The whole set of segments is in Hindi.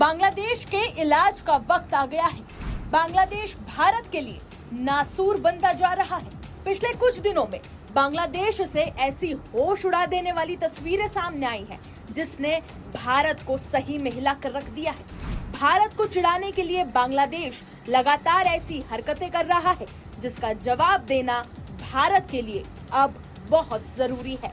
बांग्लादेश के इलाज का वक्त आ गया है। बांग्लादेश भारत के लिए नासूर बनता जा रहा है। पिछले कुछ दिनों में बांग्लादेश से ऐसी होश उड़ा देने वाली तस्वीरें सामने आई हैं, जिसने भारत को सही में हिला कर रख दिया है। भारत को चिढ़ाने के लिए बांग्लादेश लगातार ऐसी हरकतें कर रहा है, जिसका जवाब देना भारत के लिए अब बहुत जरूरी है।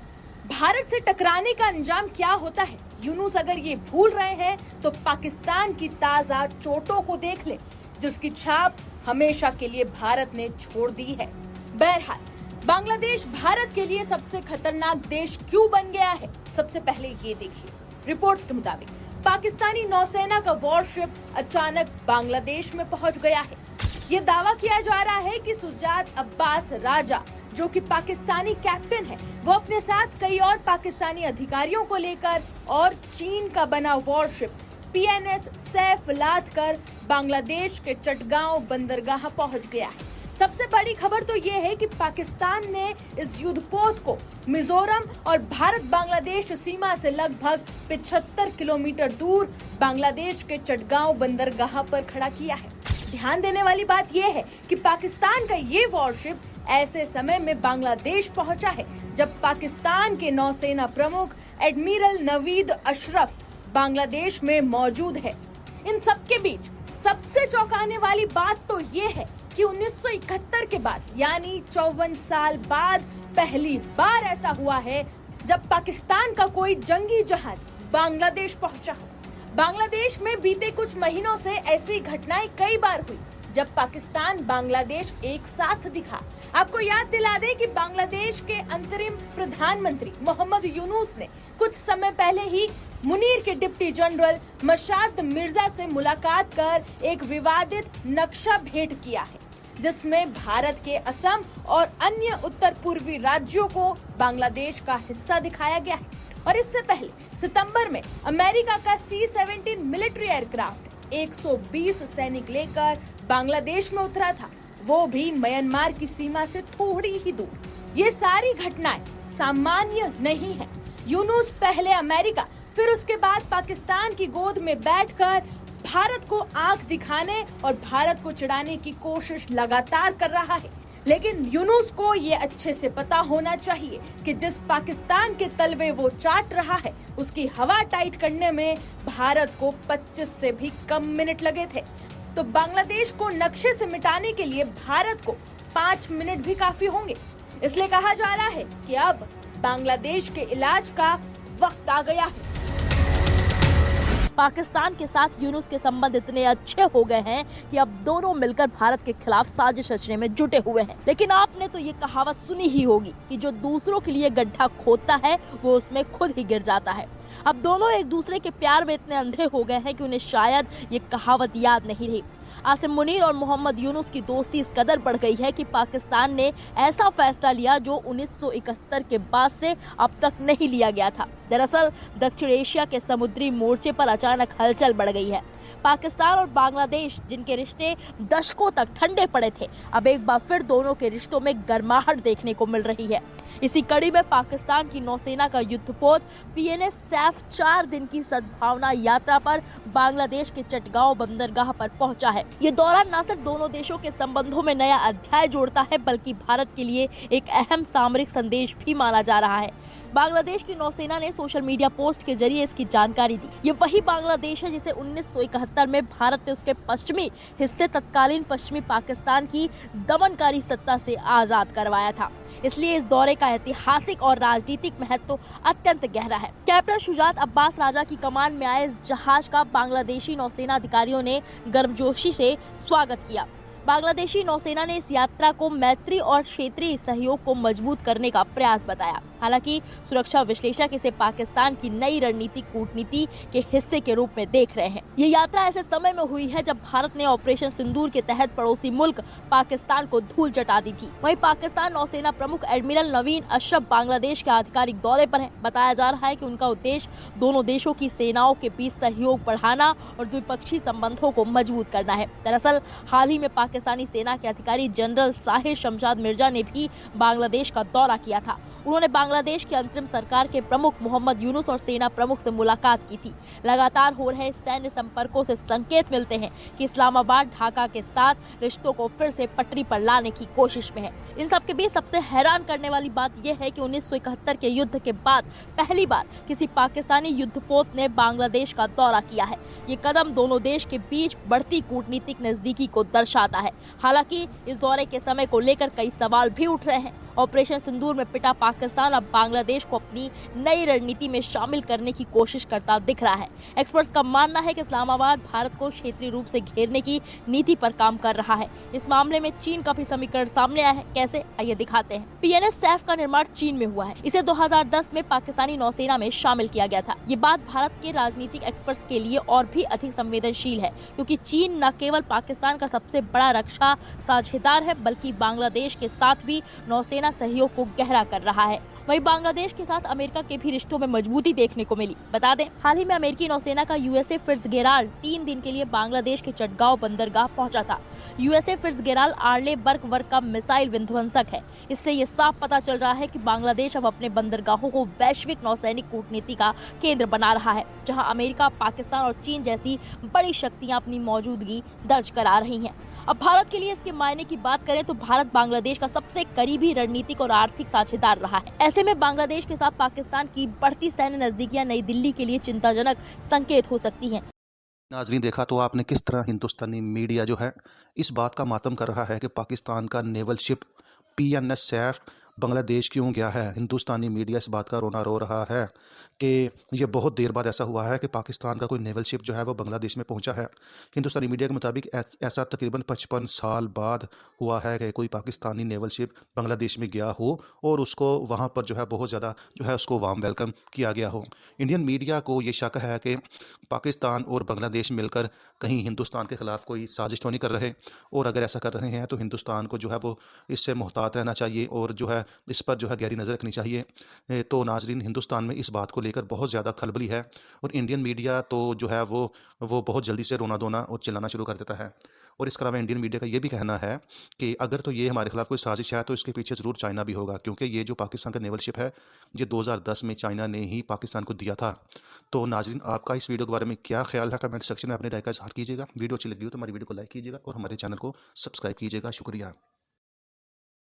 भारत से टकराने का अंजाम क्या होता है, यूनुस अगर ये भूल रहे हैं तो पाकिस्तान की ताजा चोटों को देख लें, जिसकी छाप हमेशा के लिए भारत ने छोड़ दी है। बहरहाल, बांग्लादेश भारत के लिए सबसे खतरनाक देश क्यों बन गया है, सबसे पहले ये देखिए। रिपोर्ट्स के मुताबिक पाकिस्तानी नौसेना का वॉरशिप अचानक बांग्लादेश में पहुंच गया है। ये दावा किया जा रहा है कि सुजात अब्बास राजा, जो कि पाकिस्तानी कैप्टन है, वो अपने साथ कई और पाकिस्तानी अधिकारियों को लेकर और चीन का बना वॉरशिप PNS सैफ लाद कर बांग्लादेश के चटगांव बंदरगाह पहुंच गया है। सबसे बड़ी खबर तो ये है कि पाकिस्तान ने इस युद्धपोत को मिजोरम और भारत बांग्लादेश सीमा से लगभग 75 किलोमीटर दूर बांग्लादेश के चटगांव बंदरगाह पर खड़ा किया है। ध्यान देने वाली बात यह है कि पाकिस्तान का ये वॉरशिप ऐसे समय में बांग्लादेश पहुंचा है जब पाकिस्तान के नौसेना प्रमुख एडमिरल नवीद अशरफ बांग्लादेश में मौजूद है। इन सबके बीच सबसे चौंकाने वाली बात तो ये है कि 1971 के बाद यानी 54 साल बाद पहली बार ऐसा हुआ है जब पाकिस्तान का कोई जंगी जहाज बांग्लादेश पहुंचा हो। बांग्लादेश में बीते कुछ महीनों से ऐसी घटनाएं कई बार हुई जब पाकिस्तान बांग्लादेश एक साथ दिखा। आपको याद दिला दें कि बांग्लादेश के अंतरिम प्रधानमंत्री मोहम्मद यूनुस ने कुछ समय पहले ही मुनीर के डिप्टी जनरल मशाद मिर्जा से मुलाकात कर एक विवादित नक्शा भेंट किया है, जिसमें भारत के असम और अन्य उत्तर पूर्वी राज्यों को बांग्लादेश का हिस्सा दिखाया गया है। और इससे पहले सितंबर में अमेरिका का C-17 मिलिट्री एयरक्राफ्ट 120 सैनिक लेकर बांग्लादेश में उतरा था, वो भी म्यांमार की सीमा से थोड़ी ही दूर। ये सारी घटनाएं सामान्य नहीं है। यूनुस पहले अमेरिका, फिर उसके बाद पाकिस्तान की गोद में बैठकर भारत को आंख दिखाने और भारत को चिढ़ाने की कोशिश लगातार कर रहा है। लेकिन यूनुस को ये अच्छे से पता होना चाहिए कि जिस पाकिस्तान के तलवे वो चाट रहा है, उसकी हवा टाइट करने में भारत को 25 से भी कम मिनट लगे थे। तो बांग्लादेश को नक्शे से मिटाने के लिए भारत को 5 मिनट भी काफी होंगे। इसलिए कहा जा रहा है कि अब बांग्लादेश के इलाज का वक्त आ गया है। पाकिस्तान के साथ यूनुस के संबंध इतने अच्छे हो गए हैं कि अब दोनों मिलकर भारत के खिलाफ साजिश रचने में जुटे हुए हैं। लेकिन आपने तो ये कहावत सुनी ही होगी कि जो दूसरों के लिए गड्ढा खोदता है वो उसमें खुद ही गिर जाता है। अब दोनों एक दूसरे के प्यार में इतने अंधे हो गए हैं कि उन्हें शायद ये कहावत याद नहीं रही। आसिम मुनीर और मोहम्मद यूनुस की दोस्ती इस कदर बढ़ गई है कि पाकिस्तान ने ऐसा फैसला लिया जो 1971 के बाद से अब तक नहीं लिया गया था। दरअसल दक्षिण एशिया के समुद्री मोर्चे पर अचानक हलचल बढ़ गई है। पाकिस्तान और बांग्लादेश, जिनके रिश्ते दशकों तक ठंडे पड़े थे, अब एक बार फिर दोनों के रिश्तों में गर्माहट देखने को मिल रही है। इसी कड़ी में पाकिस्तान की नौसेना का युद्धपोत PNS सैफ 4 दिन की सद्भावना यात्रा पर बांग्लादेश के चटगांव बंदरगाह पर पहुंचा है। ये दौरा न सिर्फ दोनों देशों के संबंधों में नया अध्याय जोड़ता है, बल्कि भारत के लिए एक अहम सामरिक संदेश भी माना जा रहा है। बांग्लादेश की नौसेना ने सोशल मीडिया पोस्ट के जरिए इसकी जानकारी दी। ये वही बांग्लादेश है जिसे 1971 में भारत ने उसके पश्चिमी हिस्से तत्कालीन पश्चिमी पाकिस्तान की दमनकारी सत्ता से आजाद करवाया था। इसलिए इस दौरे का ऐतिहासिक और राजनीतिक महत्व अत्यंत गहरा है। कैप्टन शुजात अब्बास राजा की कमान में आए इस जहाज का बांग्लादेशी नौसेना अधिकारियों ने गर्मजोशी से स्वागत किया। बांग्लादेशी नौसेना ने इस यात्रा को मैत्री और क्षेत्रीय सहयोग को मजबूत करने का प्रयास बताया। हालांकि सुरक्षा विश्लेषक इसे पाकिस्तान की नई रणनीतिक कूटनीति के हिस्से के रूप में देख रहे हैं। ये यात्रा ऐसे समय में हुई है जब भारत ने ऑपरेशन सिंदूर के तहत पड़ोसी मुल्क पाकिस्तान को धूल चटा दी थी। वहीं पाकिस्तान नौसेना प्रमुख एडमिरल नवीद अशरफ बांग्लादेश के आधिकारिक दौरे पर हैं। बताया जा रहा है कि उनका उद्देश्य दोनों देशों की सेनाओं के बीच सहयोग बढ़ाना और द्विपक्षीय संबंधों को मजबूत करना है। दरअसल हाल ही में पाकिस्तानी सेना के अधिकारी जनरल साहिर शमशाद मिर्जा ने भी बांग्लादेश का दौरा किया था। उन्होंने बांग्लादेश की अंतरिम सरकार के प्रमुख मोहम्मद यूनुस और सेना प्रमुख से मुलाकात की थी। लगातार हो रहे सैन्य संपर्कों से संकेत मिलते हैं कि इस्लामाबाद ढाका के साथ रिश्तों को फिर से पटरी पर लाने की कोशिश में है। इन सब के बीच सबसे हैरान करने वाली बात यह है कि 1971 के युद्ध के बाद पहली बार किसी पाकिस्तानी युद्धपोत ने बांग्लादेश का दौरा किया है। ये कदम दोनों देश के बीच बढ़ती कूटनीतिक नजदीकी को दर्शाता है। हालांकि इस दौरे के समय को लेकर कई सवाल भी उठ रहे हैं। ऑपरेशन सिंदूर में पिटा पाकिस्तान अब बांग्लादेश को अपनी नई रणनीति में शामिल करने की कोशिश करता दिख रहा है। एक्सपर्ट्स का मानना है कि इस्लामाबाद भारत को क्षेत्रीय रूप से घेरने की नीति पर काम कर रहा है। इस मामले में चीन का भी समीकरण सामने आया है। कैसे, आइए दिखाते हैं। PNS सैफ का निर्माण चीन में हुआ है। इसे 2010 में पाकिस्तानी नौसेना में शामिल किया गया था। ये बात भारत के राजनीतिक एक्सपर्ट्स के लिए और भी अधिक संवेदनशील है, क्योंकि चीन न केवल पाकिस्तान का सबसे बड़ा रक्षा साझेदार है, बल्कि बांग्लादेश के साथ भी नौसेना सहयोग को गहरा कर रहा है। वहीं बांग्लादेश के साथ अमेरिका के भी रिश्तों में मजबूती देखने को मिली। बता दें, हाल ही में अमेरिकी नौसेना का USS फिट्जगेराल्ड 3 दिन के लिए बांग्लादेश के चटगांव बंदरगाह पहुंचा था। USS फिट्जगेराल्ड आर्ले बर्क वर्ग का मिसाइल विध्वंसक है। इससे ये साफ पता चल रहा है कि बांग्लादेश अब अपने बंदरगाहों को वैश्विक नौसैनिक कूटनीति का केंद्र बना रहा है, जहां अमेरिका, पाकिस्तान और चीन जैसी बड़ी शक्तियां अपनी मौजूदगी दर्ज करा रही हैं। अब भारत के लिए इसके मायने की बात करें तो भारत बांग्लादेश का सबसे करीबी रणनीतिक और आर्थिक साझेदार रहा है। ऐसे में बांग्लादेश के साथ पाकिस्तान की बढ़ती सैन्य नजदीकियां नई दिल्ली के लिए चिंताजनक संकेत हो सकती हैं। नाजरीन, देखा तो आपने किस तरह हिंदुस्तानी मीडिया जो है इस बात का मातम कर रहा है कि पाकिस्तान का naval ship PNS Saif Bangladesh क्यों गया है। हिंदुस्तानी मीडिया इस बात का रोना रो रहा है कि ये बहुत देर बाद ऐसा हुआ है कि पाकिस्तान का कोई नेवल शिप जो है वो बांग्लादेश में पहुंचा है। हिंदुस्तानी मीडिया के मुताबिक ऐसा तकरीबन 55 साल बाद हुआ है कि कोई पाकिस्तानी नेवल शिप बांग्लादेश में गया हो और उसको वहाँ पर जो है बहुत ज़्यादा जो है उसको वार्म वेलकम किया गया हो। इंडियन मीडिया को ये शक है कि पाकिस्तान और बांग्लादेश मिलकर कहीं हिंदुस्तान के ख़िलाफ़ कोई साजिश तो नहीं कर रहे, और अगर ऐसा कर रहे हैं तो हिंदुस्तान को जो है वो इससे मुहतात रहना चाहिए और जो है इस पर जो है गहरी नज़र रखनी चाहिए। तो नाजरीन, हिंदुस्तान में इस बात को लेकर बहुत ज़्यादा खलबली है और इंडियन मीडिया तो जो है वो बहुत जल्दी से रोना धोना और चिल्लाना शुरू कर देता है। और इसके अलावा इंडियन मीडिया का ये भी कहना है कि अगर तो ये हमारे खिलाफ कोई साजिश है तो इसके पीछे ज़रूर चाइना भी होगा, क्योंकि ये जो पाकिस्तान का नेवल शिप है ये 2010 में चाइना ने ही पाकिस्तान को दिया था। तो नाजरीन, आपका इस वीडियो के बारे में क्या ख्याल है, कमेंट सेक्शन में अपने राय का इजहार कीजिएगा। वीडियो अच्छी लगी हो तो हमारी वीडियो को लाइक कीजिएगा और हमारे चैनल को सब्सक्राइब कीजिएगा। शुक्रिया।